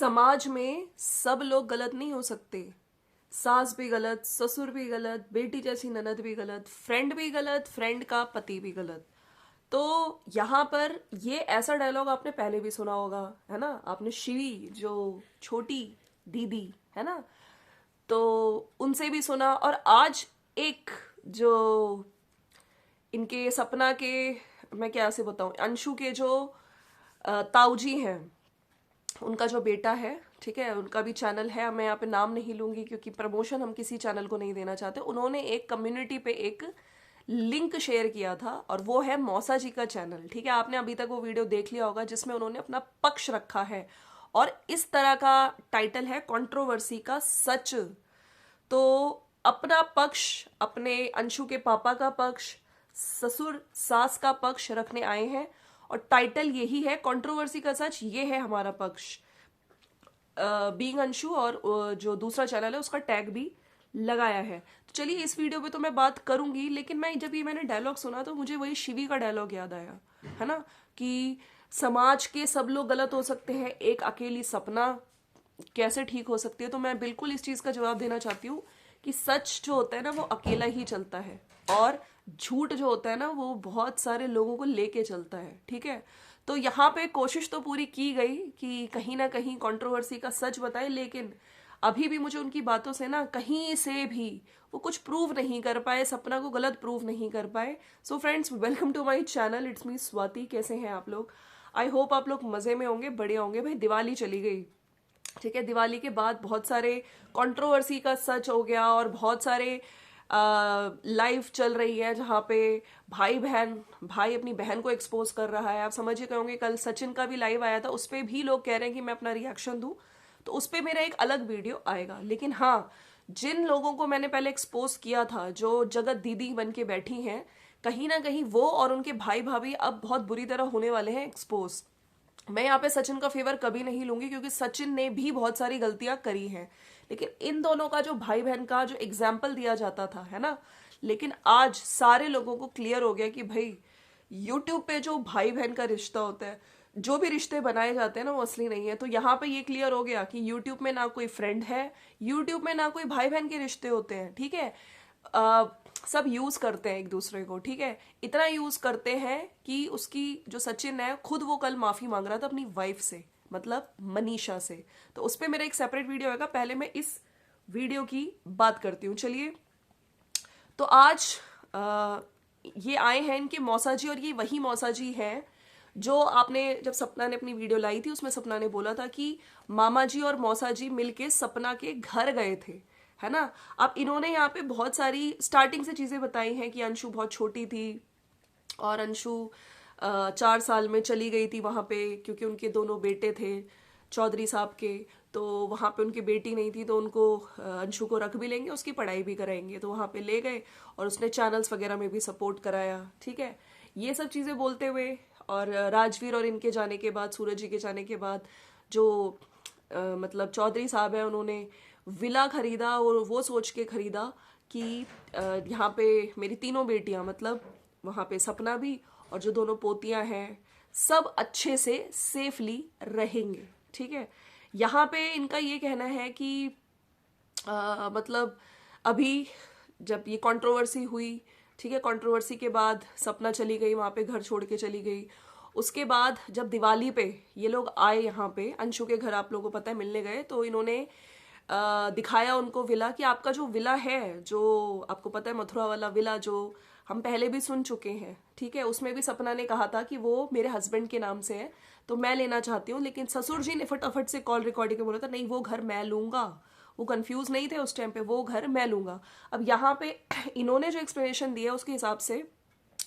समाज में सब लोग गलत नहीं हो सकते। सास भी गलत, ससुर भी गलत, बेटी जैसी ननद भी गलत, फ्रेंड भी गलत, फ्रेंड का पति भी गलत। तो यहाँ पर ये ऐसा डायलॉग आपने पहले भी सुना होगा, है ना। आपने शिवी जो छोटी दीदी है ना, तो उनसे भी सुना। और आज एक जो इनके सपना के, मैं क्या से बताऊं, अंशु के जो ताऊजी हैं, उनका जो बेटा है, ठीक है, उनका भी चैनल है। मैं यहाँ पे नाम नहीं लूंगी क्योंकि प्रमोशन हम किसी चैनल को नहीं देना चाहते। उन्होंने एक कम्युनिटी पे एक लिंक शेयर किया था और वो है मौसा जी का चैनल, ठीक है। आपने अभी तक वो वीडियो देख लिया होगा जिसमें उन्होंने अपना पक्ष रखा है और इस तरह का टाइटल है कंट्रोवर्सी का सच। तो अपना पक्ष, अपने अंशु के पापा का पक्ष, ससुर सास का पक्ष रखने आए हैं और टाइटल यही है, कंट्रोवर्सी का सच, ये है हमारा पक्ष। बीइंग अंशु, और जो दूसरा चैनल है उसका टैग भी लगाया है। तो चलिए इस वीडियो पे तो मैं बात करूंगी, लेकिन मैंने डायलॉग सुना तो मुझे वही शिवी का डायलॉग याद आया, है ना, कि समाज के सब लोग गलत हो सकते हैं, एक अकेली सपना कैसे ठीक हो सकती है। तो मैं बिल्कुल इस चीज का जवाब देना चाहती हूँ कि सच जो होता है ना वो अकेला ही चलता है, और झूठ जो होता है ना वो बहुत सारे लोगों को लेके चलता है, ठीक है। तो यहाँ पे कोशिश तो पूरी की गई कि कहीं ना कहीं कंट्रोवर्सी का सच बताए, लेकिन अभी भी मुझे उनकी बातों से ना कहीं से भी वो कुछ प्रूव नहीं कर पाए, सपना को गलत प्रूव नहीं कर पाए। So friends, welcome to my channel, it's me Swati. कैसे हैं आप लोग? आई होप आप लोग मजे में होंगे, बढ़िया होंगे। भाई दिवाली चली गई, ठीक है। दिवाली के बाद बहुत सारे कंट्रोवर्सी का सच हो गया और बहुत सारे लाइव चल रही है जहाँ पे भाई अपनी बहन को एक्सपोज कर रहा है। आप समझ ही गए होंगे, कल सचिन का भी लाइव आया था, उस पर भी लोग कह रहे हैं कि मैं अपना रिएक्शन दूं, तो उस पर मेरा एक अलग वीडियो आएगा। लेकिन हाँ, जिन लोगों को मैंने पहले एक्सपोज किया था, जो जगत दीदी बन के बैठी हैं, कहीं ना कहीं वो और उनके भाई भाभी अब बहुत बुरी तरह होने वाले हैं एक्सपोज। मैं यहाँ पे सचिन का फेवर कभी नहीं लूंगी क्योंकि सचिन ने भी बहुत सारी गलतियां करी हैं, लेकिन इन दोनों का जो भाई बहन का जो एग्जाम्पल दिया जाता था, है ना, लेकिन आज सारे लोगों को क्लियर हो गया कि भाई यूट्यूब पे जो भाई बहन का रिश्ता होता है, जो भी रिश्ते बनाए जाते हैं ना वो असली नहीं है। तो यहाँ पे ये क्लियर हो गया कि यूट्यूब में ना कोई फ्रेंड है, यूट्यूब में ना कोई भाई बहन के रिश्ते होते हैं, ठीक है। सब यूज करते हैं एक दूसरे को, ठीक है। इतना यूज करते हैं कि उसकी जो सचिन है खुद वो कल माफी मांग रहा था अपनी वाइफ से, मतलब मनीषा से। तो उस पर मेरा एक सेपरेट वीडियो आएगा, पहले मैं इस वीडियो की बात करती हूँ। चलिए, तो आज ये आए हैं इनके मौसा जी, और ये वही मौसा जी हैं जो आपने, जब सपना ने अपनी वीडियो लाई थी उसमें सपना ने बोला था कि मामा जी और मौसा जी मिलके सपना के घर गए थे, है ना। अब इन्होंने यहाँ पे बहुत सारी स्टार्टिंग से चीजें बताई हैं कि अंशु बहुत छोटी थी और अंशु 4 साल में चली गई थी वहां पे, क्योंकि उनके दोनों बेटे थे चौधरी साहब के, तो वहां पे उनकी बेटी नहीं थी, तो उनको अंशु को रख भी लेंगे, उसकी पढ़ाई भी कराएंगे, तो वहां पे ले गए और उसने चैनल्स वगैरह में भी सपोर्ट कराया, ठीक है। ये सब चीजें बोलते हुए, और राजवीर और इनके जाने के बाद, सूरज जी के जाने के बाद, जो मतलब चौधरी साहब है, उन्होंने विला खरीदा और वो सोच के खरीदा कि यहाँ पे मेरी तीनों बेटियां, मतलब वहां पे सपना भी और जो दोनों पोतियां हैं, सब अच्छे से सेफली रहेंगे, ठीक है। यहाँ पे इनका ये कहना है कि मतलब अभी जब ये कंट्रोवर्सी हुई, ठीक है, कंट्रोवर्सी के बाद सपना चली गई वहां पे, घर छोड़ के चली गई। उसके बाद जब दिवाली पे ये लोग आए यहाँ पे अंशु के घर, आप लोगों को पता है, मिलने गए, तो इन्होंने दिखाया उनको विला, कि आपका जो विला है, जो आपको पता है मथुरा वाला विला, जो हम पहले भी सुन चुके हैं, ठीक है, उसमें भी सपना ने कहा था कि वो मेरे हस्बैंड के नाम से है तो मैं लेना चाहती हूँ। लेकिन ससुर जी ने फटाफट से कॉल रिकॉर्डिंग में बोला था, नहीं वो घर मैं लूंगा। वो कंफ्यूज नहीं थे उस टाइम पे, वो घर मैं लूंगा। अब यहाँ पे इन्होंने जो एक्सप्लेनेशन दिया उसके हिसाब से,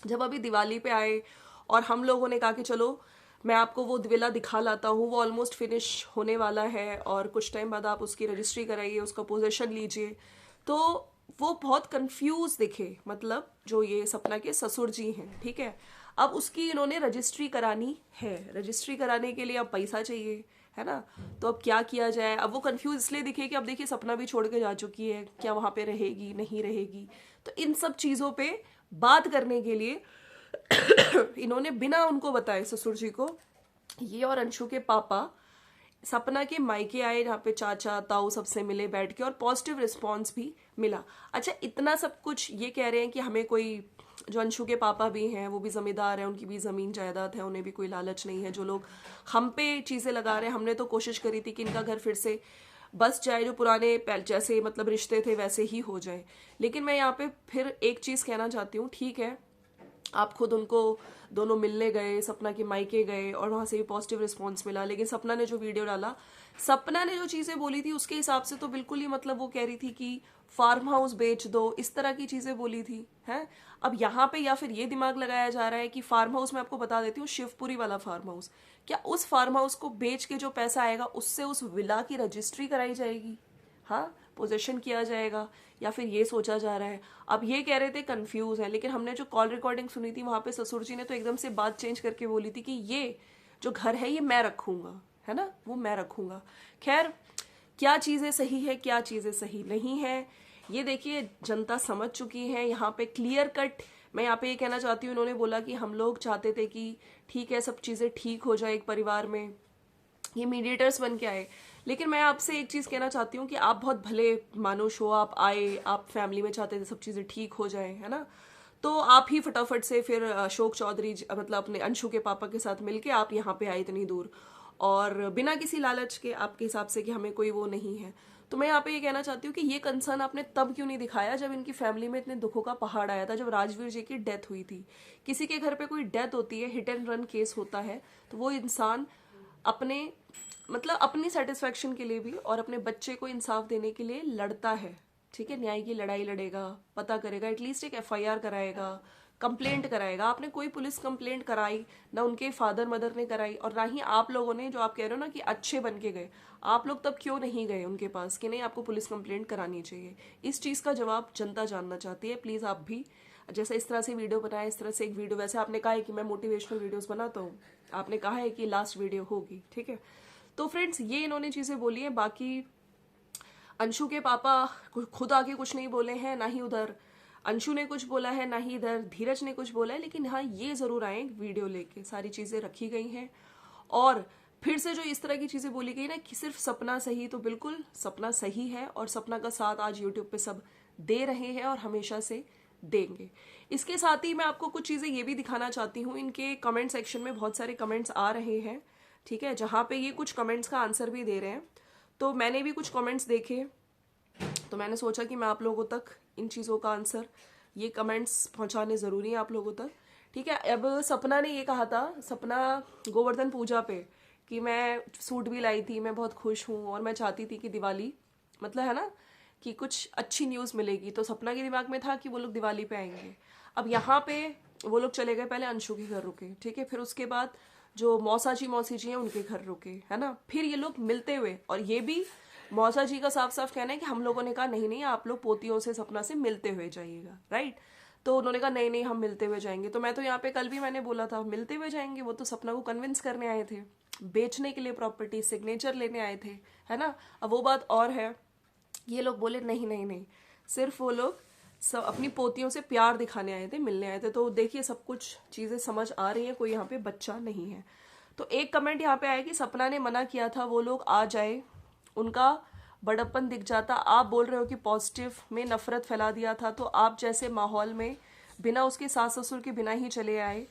जब अभी दिवाली पे आए और हम लोगों ने कहा कि चलो मैं आपको वो विला दिखा लाता हूँ, वो ऑलमोस्ट फिनिश होने वाला है और कुछ टाइम बाद आप उसकी रजिस्ट्री कराइए, उसका पोजेशन लीजिए, तो वो बहुत कंफ्यूज दिखे, मतलब जो ये सपना के ससुर जी हैं, ठीक है। अब उसकी इन्होंने रजिस्ट्री करानी है, रजिस्ट्री कराने के लिए अब पैसा चाहिए, है ना। तो अब क्या किया जाए, अब वो कंफ्यूज इसलिए दिखे कि अब देखिए सपना भी छोड़ के जा चुकी है, क्या वहां पे रहेगी नहीं रहेगी। तो इन सब चीजों पे बात करने के लिए इन्होंने बिना उनको बताए, ससुर जी को, ये और अंशु के पापा सपना के मायके आए, जहाँ पे चाचा ताऊ सबसे मिले बैठ के, और पॉजिटिव रिस्पॉन्स भी मिला। अच्छा, इतना सब कुछ ये कह रहे हैं कि हमें कोई, जो अंशु के पापा भी हैं वो भी जमींदार हैं, उनकी भी जमीन जायदाद है, उन्हें भी कोई लालच नहीं है। जो लोग हम पे चीजें लगा रहे हैं, हमने तो कोशिश करी थी कि इनका घर फिर से बस जाए, जो पुराने जैसे मतलब रिश्ते थे वैसे ही हो जाए। लेकिन मैं यहाँ पे फिर एक चीज कहना चाहती हूँ, ठीक है आप खुद उनको दोनों मिलने गए, सपना के मायके गए और वहां से भी पॉजिटिव रिस्पॉन्स मिला, लेकिन सपना ने जो वीडियो डाला, सपना ने जो चीजें बोली थी उसके हिसाब से तो बिल्कुल ही मतलब वो कह रही थी कि फार्म हाउस बेच दो, इस तरह की चीजें बोली थी हैं। अब यहाँ पे या फिर ये दिमाग लगाया जा रहा है कि फार्म हाउस, मैं आपको बता देती हूँ, शिवपुरी वाला फार्म हाउस, क्या उस फार्म हाउस को बेच के जो पैसा आएगा उससे उस विला की रजिस्ट्री कराई जाएगी, हाँ पोजेशन किया जाएगा, या फिर ये सोचा जा रहा है। अब ये कह रहे थे कंफ्यूज है, लेकिन हमने जो कॉल रिकॉर्डिंग सुनी थी वहां पे ससुर जी ने तो एकदम से बात चेंज करके बोली थी कि ये जो घर है ये मैं रखूंगा, है ना, वो मैं रखूंगा। खैर, क्या चीजें सही है क्या चीजें सही नहीं है, ये देखिए जनता समझ चुकी है। यहाँ पे क्लियर कट मैं यहाँ पे ये कहना चाहती हूँ, इन्होंने बोला कि हम लोग चाहते थे कि ठीक है सब चीजें ठीक हो जाए एक परिवार में, ये मीडिएटर्स बन के आए। लेकिन मैं आपसे एक चीज कहना चाहती हूँ कि आप बहुत भले मानुष हो, आप आए, आप फैमिली में चाहते थे सब चीजें ठीक हो जाए, है ना, तो आप ही फटाफट से फिर अशोक चौधरी मतलब अपने अंशु के पापा के साथ मिलके आप यहाँ पे आए इतनी दूर, और बिना किसी लालच के आपके हिसाब से कि हमें कोई वो नहीं है। तो मैं यहाँ पे ये कहना चाहती हूँ कि ये कंसर्न आपने तब क्यों नहीं दिखाया जब इनकी फैमिली में इतने दुखों का पहाड़ आया था, जब राजवीर जी की डेथ हुई थी। किसी के घर पे कोई डेथ होती है, हिट एंड रन केस होता है, तो वो इंसान अपने मतलब अपनी सेटिस्फेक्शन के लिए भी और अपने बच्चे को इंसाफ देने के लिए लड़ता है, ठीक है, न्याय की लड़ाई लड़ेगा, पता करेगा, एटलीस्ट एक एफआईआर कराएगा, कंप्लेंट कराएगा। आपने कोई पुलिस कंप्लेंट कराई ना, उनके फादर मदर ने कराई, और ना ही आप लोगों ने, जो आप कह रहे हो ना कि अच्छे बन के गए, आप लोग तब क्यों नहीं गए उनके पास कि नहीं आपको पुलिस कंप्लेंट करानी चाहिए। इस चीज का जवाब जनता जानना चाहती है। प्लीज आप भी जैसे इस तरह से वीडियो बनाए, इस तरह से एक वीडियो, वैसे आपने कहा है कि मैं मोटिवेशनल वीडियोस बनाता हूँ, आपने कहा है कि लास्ट वीडियो होगी, ठीक है। तो फ्रेंड्स ये इन्होंने चीजें बोली है, बाकी अंशु के पापा खुद आके कुछ नहीं बोले हैं, ना ही उधर अंशु ने कुछ बोला है, ना ही इधर धीरज ने कुछ बोला है, लेकिन हाँ ये जरूर आए वीडियो लेके, सारी चीजें रखी गई हैं। और फिर से जो इस तरह की चीजें बोली गई ना कि सिर्फ सपना सही, तो बिल्कुल सपना सही है, और सपना का साथ आज यूट्यूब पे सब दे रहे हैं और हमेशा से देंगे। इसके साथ ही मैं आपको कुछ चीजें ये भी दिखाना चाहती हूँ, इनके कमेंट सेक्शन में बहुत सारे कमेंट्स आ रहे हैं, ठीक है, जहां पे ये कुछ कमेंट्स का आंसर भी दे रहे हैं। तो मैंने भी कुछ कमेंट्स देखे, तो मैंने सोचा कि मैं आप लोगों तक इन चीज़ों का आंसर, ये कमेंट्स पहुंचाने ज़रूरी है आप लोगों तक, ठीक है। अब सपना ने ये कहा था, सपना गोवर्धन पूजा पे, कि मैं सूट भी लाई थी, मैं बहुत खुश हूँ और मैं चाहती थी कि दिवाली, मतलब है ना कि कुछ अच्छी न्यूज़ मिलेगी, तो सपना के दिमाग में था कि वो लोग दिवाली पे आएंगे। अब यहाँ पे वो लोग चले गए, पहले अंशु के घर रुके, ठीक है, फिर उसके बाद जो मौसी जी हैं उनके घर रुके, है ना, फिर ये लोग मिलते हुए, और ये भी मौसा जी का साफ साफ कहना है कि हम लोगों ने कहा नहीं नहीं आप लोग पोतियों से सपना से मिलते हुए जाइएगा, राइट। तो उन्होंने कहा नहीं नहीं हम मिलते हुए जाएंगे। तो मैं तो यहाँ पे कल भी मैंने बोला था मिलते हुए जाएंगे, वो तो सपना को कन्विंस करने आए थे, बेचने के लिए प्रॉपर्टी, सिग्नेचर लेने आए थे, है ना। अब वो बात और है, ये लोग बोले नहीं नहीं नहीं, सिर्फ वो लोग सब अपनी पोतियों से प्यार दिखाने आए थे, मिलने आए थे। तो देखिए सब कुछ चीजें समझ आ रही हैं, कोई यहाँ पे बच्चा नहीं है। तो एक कमेंट यहाँ पे आया कि सपना ने मना किया था वो लोग आ जाए, उनका बड़प्पन दिख जाता। आप बोल रहे हो कि पॉजिटिव में नफरत फैला दिया था, तो आप जैसे माहौल में बिना उसके सास ससुर के बिना ही चले आए,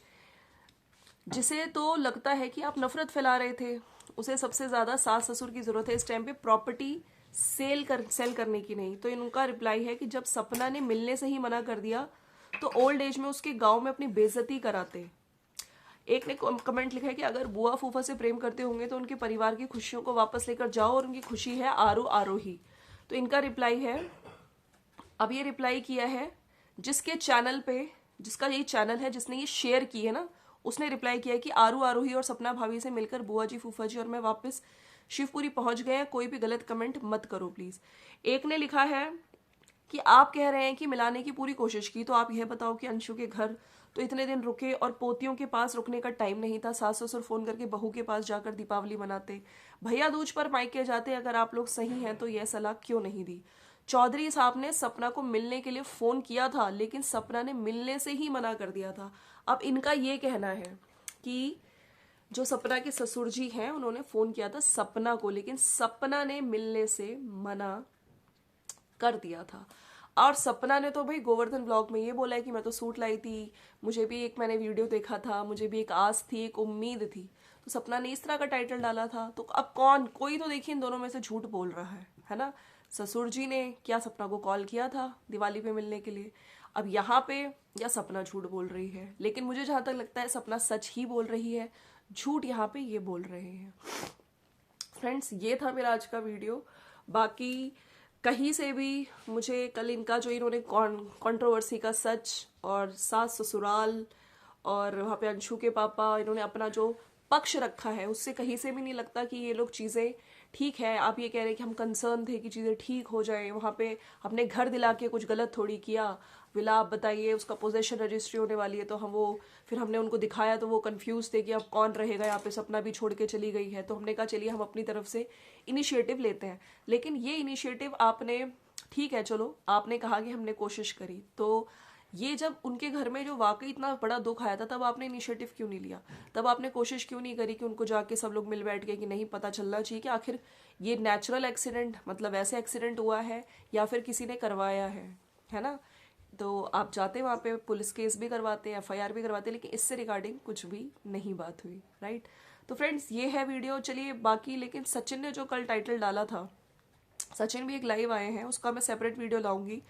जिसे तो लगता है कि आप नफरत फैला रहे थे, उसे सबसे ज्यादा सास ससुर की जरूरत है इस टाइम पे, प्रॉपर्टी सेल करने की नहीं। तो इनका रिप्लाई है कि जब सपना ने मिलने से ही मना कर दिया तो ओल्ड एज में उसके गांव में अपनी बेइज्जती कराते। एक ने कमेंट लिखा है कि अगर बुआ फूफा से प्रेम करते होंगे तो उनके परिवार की खुशियों को वापस लेकर जाओ, और उनकी खुशी है आरो आरोही। तो इनका रिप्लाई है, अब ये रिप्लाई किया है जिसके चैनल पे, जिसका यही चैनल है, जिसने ये शेयर की है ना, उसने रिप्लाई किया है कि आरू आरोही और सपना भाभी से मिलकर बुआ जी फूफा जी और मैं वापस शिवपुरी पहुंच गए हैं, कोई भी गलत कमेंट मत करो प्लीज। एक ने लिखा है कि आप कह रहे हैं कि मिलाने की पूरी कोशिश की, तो आप यह बताओ कि अंशु के घर तो इतने दिन रुके और पोतियों के पास रुकने का टाइम नहीं था, सास ससुर फोन करके बहू के पास जाकर दीपावली मनाते, भैया दूज पर मायके जाते। अगर आप लोग सही हैं तो यह सलाह क्यों नहीं दी। चौधरी साहब ने सपना को मिलने के लिए फोन किया था, लेकिन सपना ने मिलने से ही मना कर दिया था। अब इनका ये कहना है कि जो सपना के ससुर जी हैं उन्होंने फोन किया था सपना को, लेकिन सपना ने मिलने से मना कर दिया था। और सपना ने तो भाई गोवर्धन ब्लॉग में ये बोला है कि मैं तो सूट लाई थी, मुझे भी एक मैंने वीडियो देखा था, मुझे भी एक आस थी, एक उम्मीद थी। तो सपना ने इस तरह का टाइटल डाला था। तो अब कौन, कोई तो देखिए इन दोनों में से झूठ बोल रहा है ना। ससुर जी ने क्या सपना को कॉल किया था दिवाली पे मिलने के लिए, अब यहाँ पे या सपना झूठ बोल रही है। लेकिन मुझे जहां तक लगता है सपना सच ही बोल रही है, झूठ यहाँ पे ये बोल रहे हैं। फ्रेंड्स, ये था मेरा आज का वीडियो। बाकी कहीं से भी मुझे कल इनका जो इन्होंने कंट्रोवर्सी का सच और सास ससुराल और वहाँ पे अंशु के पापा इन्होंने अपना जो पक्ष रखा है, उससे कहीं से भी नहीं लगता कि ये लोग चीज़ें ठीक है। आप ये कह रहे हैं कि हम कंसर्न थे कि चीज़ें ठीक हो जाए, वहाँ पे अपने घर दिला के कुछ गलत थोड़ी किया। विला आप बताइए, उसका पोजेशन रजिस्ट्री होने वाली है, तो हम वो फिर हमने उनको दिखाया तो वो कंफ्यूज थे कि अब कौन रहेगा यहाँ पे, सपना भी छोड़ के चली गई है। तो हमने कहा चलिए हम अपनी तरफ से इनिशिएटिव लेते हैं। लेकिन ये इनिशिएटिव आपने, ठीक है चलो आपने कहा कि हमने कोशिश करी, तो ये जब उनके घर में जो वाकई इतना बड़ा दुख आया था तब आपने इनिशिएटिव क्यों नहीं लिया? तब आपने कोशिश क्यों नहीं करी कि उनको जाके सब लोग मिल बैठ गए कि नहीं पता चलना चाहिए कि आखिर ये नेचुरल एक्सीडेंट, मतलब ऐसे एक्सीडेंट हुआ है या फिर किसी ने करवाया है ना। तो आप जाते वहाँ पे पुलिस केस भी करवाते, एफआईआर भी करवाते, लेकिन इससे रिगार्डिंग कुछ भी नहीं बात हुई, राइट। तो फ्रेंड्स ये है वीडियो। चलिए बाकी, लेकिन सचिन ने जो कल टाइटल डाला था, सचिन भी एक लाइव आए हैं, उसका मैं सेपरेट वीडियो लाऊंगी।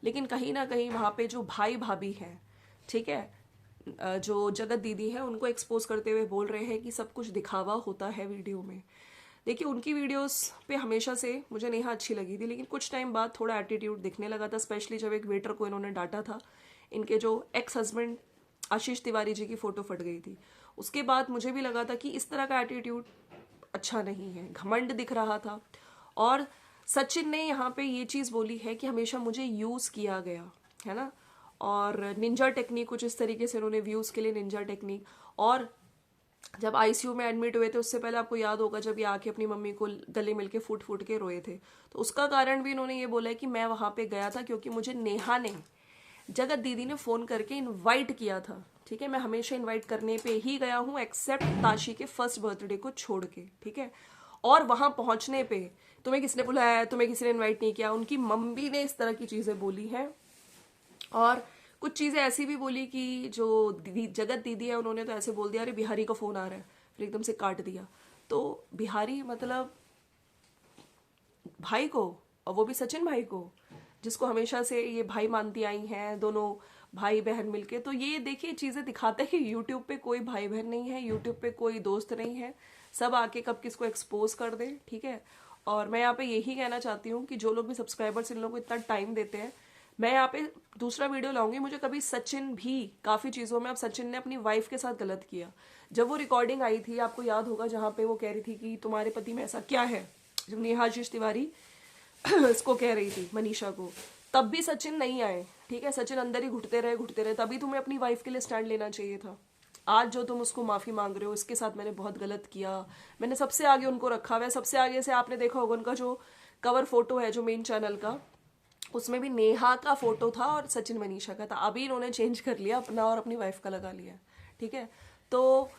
लेकिन कहीं ना कहीं वहाँ पे जो भाई भाभी हैं, ठीक है, जो जगत दीदी है, उनको एक्सपोज करते हुए बोल रहे हैं कि सब कुछ दिखावा होता है वीडियो में। देखिए उनकी वीडियोस पे हमेशा से मुझे नेहा अच्छी लगी थी, लेकिन कुछ टाइम बाद थोड़ा एटीट्यूड दिखने लगा था, स्पेशली जब एक वेटर को इन्होंने डांटा था। इनके जो एक्स हस्बैंड आशीष तिवारी जी की फोटो फट गई थी, उसके बाद मुझे भी लगा था कि इस तरह का एटीट्यूड अच्छा नहीं है, घमंड दिख रहा था। और सचिन ने यहाँ पे ये चीज़ बोली है कि हमेशा मुझे यूज़ किया गया है ना, और निंजा टेक्निक कुछ इस तरीके से उन्होंने व्यूज़ के लिए निंजा टेक्निक। और जब आईसीयू में एडमिट हुए थे उससे पहले आपको याद होगा जब ये आके अपनी मम्मी को गले मिलके फूट फूट के रोए थे, तो उसका कारण भी इन्होंने ये बोला है कि मैं वहां पे गया था क्योंकि मुझे नेहा ने, जगत दीदी ने फोन करके इनवाइट किया था। ठीक है, मैं हमेशा इनवाइट करने पे ही गया हूँ एक्सेप्ट ताशी के फर्स्ट बर्थडे को छोड़ के, ठीक है। और वहां पहुंचने पे तुम्हें किसने बुलाया, तुम्हें किसी ने इन्वाइट नहीं किया, उनकी मम्मी ने इस तरह की चीजें बोली हैं। और कुछ चीजें ऐसी भी बोली कि जो जगत दीदी है उन्होंने तो ऐसे बोल दिया अरे बिहारी का फोन आ रहा है, फिर एकदम से काट दिया। तो बिहारी मतलब भाई को, और वो भी सचिन भाई को, जिसको हमेशा से ये भाई मानती आई हैं, दोनों भाई बहन मिलके। तो ये देखिए चीजें दिखाते हैं कि यूट्यूब पे कोई भाई बहन नहीं है, यूट्यूब पे कोई दोस्त नहीं है, सब आके कब किसको एक्सपोज कर दे, ठीक है। और मैं यहाँ पे यही कहना चाहती हूँ कि जो लोग भी सब्सक्राइबर्स इन लोगों को इतना टाइम देते हैं, मैं यहाँ पे दूसरा वीडियो लाऊंगी। मुझे कभी सचिन भी काफी चीजों में, अब सचिन ने अपनी वाइफ के साथ गलत किया। जब वो रिकॉर्डिंग आई थी आपको याद होगा जहां पे वो कह रही थी कि तुम्हारे पति में ऐसा क्या है, जब नेहा आशीष तिवारी इसको कह रही थी मनीषा को, तब भी सचिन नहीं आए, ठीक है। सचिन अंदर ही घुटते रहे, तभी तुम्हें अपनी वाइफ के लिए स्टैंड लेना चाहिए था। आज जो तुम उसको माफी मांग रहे हो, इसके साथ मैंने बहुत गलत किया, मैंने सबसे आगे उनको रखा हुआ है। सबसे आगे से आपने देखा होगा उनका जो कवर फोटो है जो मेन चैनल का, उसमें भी नेहा का फोटो था और सचिन मनीषा का था। अभी इन्होंने चेंज कर लिया अपना और अपनी वाइफ का लगा लिया, ठीक है। तो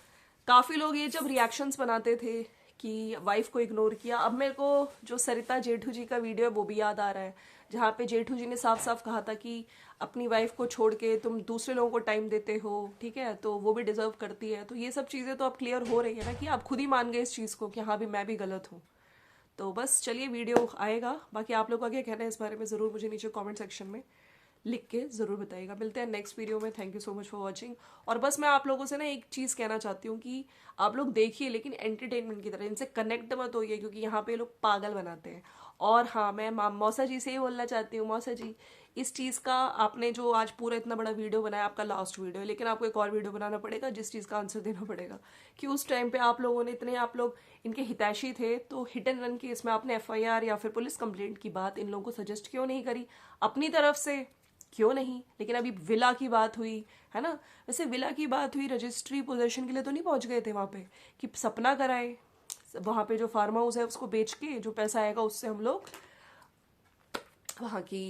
काफी लोग ये जब रिएक्शंस बनाते थे कि वाइफ को इग्नोर किया, अब मेरे को जो सरिता जेठू जी का वीडियो है वो भी याद आ रहा है, जहाँ पे जेठू जी ने साफ साफ कहा था कि अपनी वाइफ को छोड़ के तुम दूसरे लोगों को टाइम देते हो, ठीक है, तो वो भी डिजर्व करती है। तो ये सब चीजें तो अब क्लियर हो रही है ना कि आप खुद ही मान गए इस चीज को कि हाँ भी मैं भी गलत हूँ। तो बस चलिए वीडियो आएगा, बाकी आप लोग का क्या कहना है इस बारे में जरूर मुझे नीचे कमेंट सेक्शन में लिख के जरूर बताइएगा। मिलते हैं नेक्स्ट वीडियो में। Thank you so much for watching. और बस मैं आप लोगों से ना एक चीज कहना चाहती हूँ कि आप लोग देखिए लेकिन एंटरटेनमेंट की तरह, इनसे कनेक्ट मत होइए क्योंकि यहाँ पे लोग पागल बनाते हैं। और हाँ, मैं मौसा जी से ही बोलना चाहती हूँ, मौसा जी इस चीज का आपने जो आज पूरा इतना बड़ा वीडियो बनाया, आपका लास्ट वीडियो है, लेकिन आपको एक और वीडियो बनाना पड़ेगा जिस चीज का आंसर देना पड़ेगा कि उस टाइम पे आप लोगों ने इतने, आप लोग इनके हितैषी थे, तो हिट एंड रन केस में आपने एफआईआर या फिर पुलिस कंप्लेंट की बात इन लोगों को सजेस्ट क्यों नहीं करी अपनी तरफ से, क्यों नहीं। लेकिन अभी विला की बात हुई है ना, वैसे विला की बात हुई, रजिस्ट्री पोजेशन के लिए तो नहीं पहुंच गए थे वहां पे कि सपना कराए, वहां पे जो फार्म हाउस है उसको बेच के जो पैसा आएगा उससे हम लोग वहां की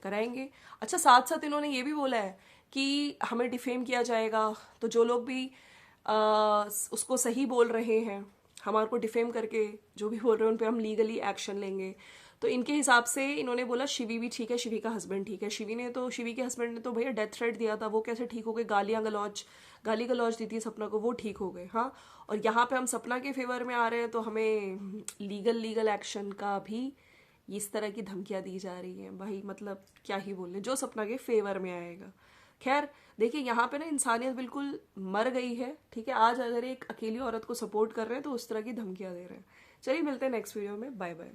कराएंगे। अच्छा, साथ साथ इन्होंने ये भी बोला है कि हमें डिफेम किया जाएगा, तो जो लोग भी उसको सही बोल रहे हैं, हमारे को डिफेम करके जो भी बोल रहे हैं उन पे हम लीगली एक्शन लेंगे। तो इनके हिसाब से इन्होंने बोला शिवी भी ठीक है, शिवी का हस्बैंड ठीक है। शिवी के हस्बैंड ने तो भैया डेथ थ्रेट दिया था, वो कैसे ठीक हो गए? गाली गलौज दी थी सपना को, वो ठीक हो गए। हाँ, और यहाँ पे हम सपना के फेवर में आ रहे हैं तो हमें लीगल एक्शन का भी इस तरह की धमकियां दी जा रही हैं भाई। मतलब क्या ही बोले, जो सपना के फेवर में आएगा। खैर देखिए, यहाँ पे ना इंसानियत बिल्कुल मर गई है। ठीक है, आज अगर एक अकेली औरत को सपोर्ट कर रहे हैं तो उस तरह की धमकियां दे रहे हैं। चलिए मिलते हैं नेक्स्ट वीडियो में, बाय बाय।